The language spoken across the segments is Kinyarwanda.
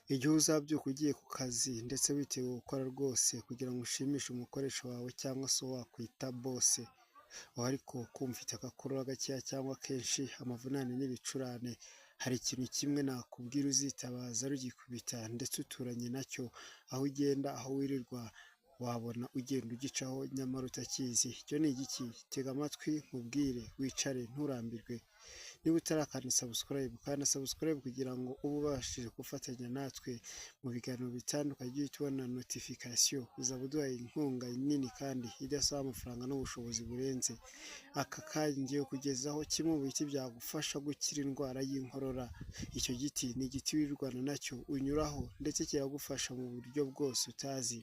Igihe uzabyuka ugiye ku kazi ndetse witeguye gukora rwose kugira ngo ushimishe umukoresha wawe cyangwa se uwo wakwita bose, aho ariko kumva ufite agakorora gakeya cyangwa kenshi amavunane n'ibicurane, hari ikintu kimwe nakubwira uzitabaza rugikubita ndetse uturanye nacyo, aho ugenda aho wirirwa wabona ugenda ugicaho nyamara utakizi. Icyo ni igiki? Tega amatwi nkubwire, wicare nturambirwe. Niba utarakanda subscribe, kanda subscribe kugira ngo ube ubashije gufatanya natwe mu biganiro bitandukanye, ujye tubona notification, uzaba uduhaye inkunga nini kandi idasaba amafaranga n'ubushobozi burenze. Aka kanya ngiye kugezaho kimwe mu biti byagufasha gukira indwara y'inkorora. Icyo giti ni igiti wirirwana nacyo unyuraho ndetse kiragufasha mu buryo bwose utazi,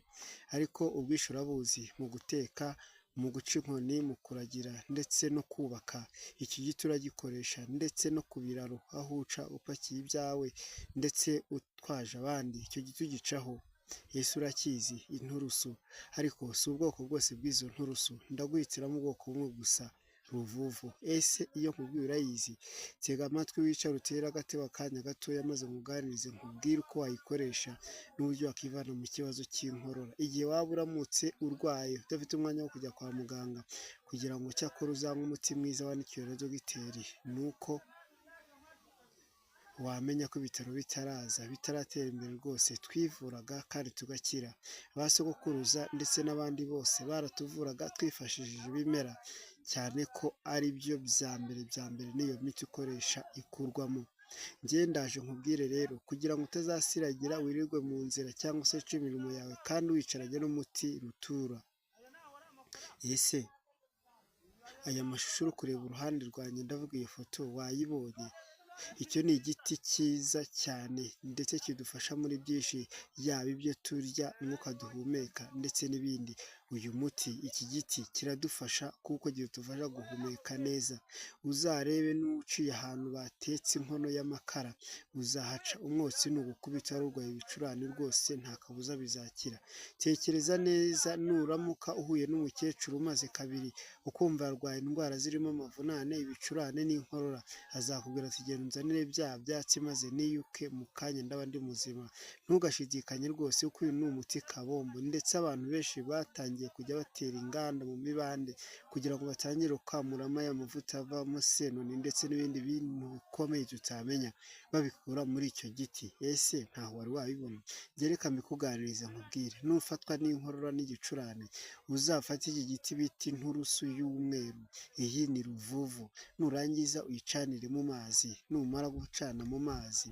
ariko ubwinshi urabuzi: mu guteka, mu guca inkoni, mu kuragira ndetse no kubaka. Iki giti uragikoresha ndetse no ku biraro aho uca upakiye ibyawe ndetse utwaje abandi, icyo giti ugicaho. Ese urakizi? Inturusu. Ariko si ubwoko bwose bw'izo nturusu, ndaguhitiramo ubwoko bumwe gusa: ruvuvu. Ese iyo nkubwiye urayizi? Tega amatwi wicare utere agatebe akanya gatoya maze nkuganirize nkubwire uko wayikoresha n'uburyo wakivana mu kibazo cy'inkorora. Igihe waba uramutse urwaye udafite umwanya wo kujya kwa muganga kugira ngo cyakora uzanywe umuti mwiza wandikiwe na dogiteri, ni uko wamenya ko ibitaro bitaratera imbere rwose twivuraga kandi tugakira. Ba sogokuruza ndetse n'abandi bose baratuvuraga twifashishije ibimera, cyane ko ari byo bya mbere n'iyo miti ukoresha ikurwamo. Njye ndaje nkubwire rero kugira ngo utazasiragira wirirwe mu nzira cyangwa se uce imirimo yawe kandi wicaranye n'umuti rutura. Ese aya mashusho uri kureba uruhande rwanjye, ndavuga iyi foto, wayibonye? Icyo ni igiti cyiza cyane ndetse kidufasha muri byinshi, yaba ibyo turya, umwuka duhumeka ndetse n'ibindi. Uyu muti, iki giti kiradufasha kuko kidufasha guhumeka neza. Uzarebe n'uciye ahantu batetse inkono y'amakara, uzahaca umwotsi nugukubita urwaye ibicurane rwose nta kabuza bizakira. Tekereza neza, nuramuka uhuye n'umukecuru umaze kabiri ukumva yarwaye indwara zirimo amavunane, ibicurane n'inkorora, azakubwira ati genda unzanire bya byatsi maze niyuke mu kanya ndaba ndi muzima. Ntugashidikanye rwose kuko uyu ni umuti kabombo, ndetse abantu benshi batangiye kujya batera inganda mu mibande kugira ngo batangire gukamuramo aya mavuta avamo senoni ndetse n'ibindi bintu bikomeye tutamenya, babikura muri icyo giti. Ese ntaho wari wabibona? Njye reka mbikuganiriza nkubwire, nufatwa n'inkorora n'igicurane uzafate iki giti bita inturusu y'umweru, iyi ni ruvuvu, nurangiza uyicanire mu mazi, numara gucana mu mazi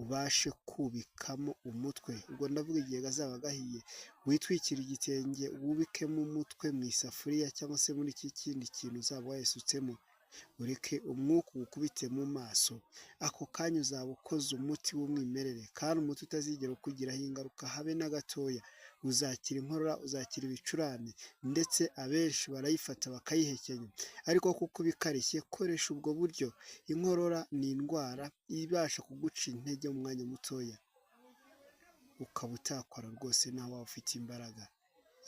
ubashe kubikamo umutwe, ubwo ndavuga igihe gazaba gahiye, witwikira igitenge wubikemo umutwe mu isafuriya cyangwa se muri iki kindi kintu uzaba wayisutsemo, ureke umwuka ugukubite mu maso. Ako kanya uzaba ukoze umuti w'umwimerere kandi umuti utazigera ukugiraho ingaruka habe na gatoya. Uzakira inkorora, uzakira ibicurane ndetse abenshi barayifata bakayihekenya, ariko kuko bikarishye koresha ubwo buryo. Inkorora ni indwara ibasha kuguca intege mu mwanya mutoya, ukaba utakora rwose nawe waba ufite imbaraga,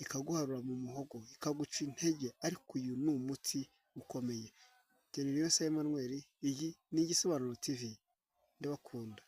ikaguharura mu muhogo, ikaguca intege, ariko uyu ni umuti ukomeye. Nitwa Emmanuel, iyi ni Igisobanuro TV, ndabakunda.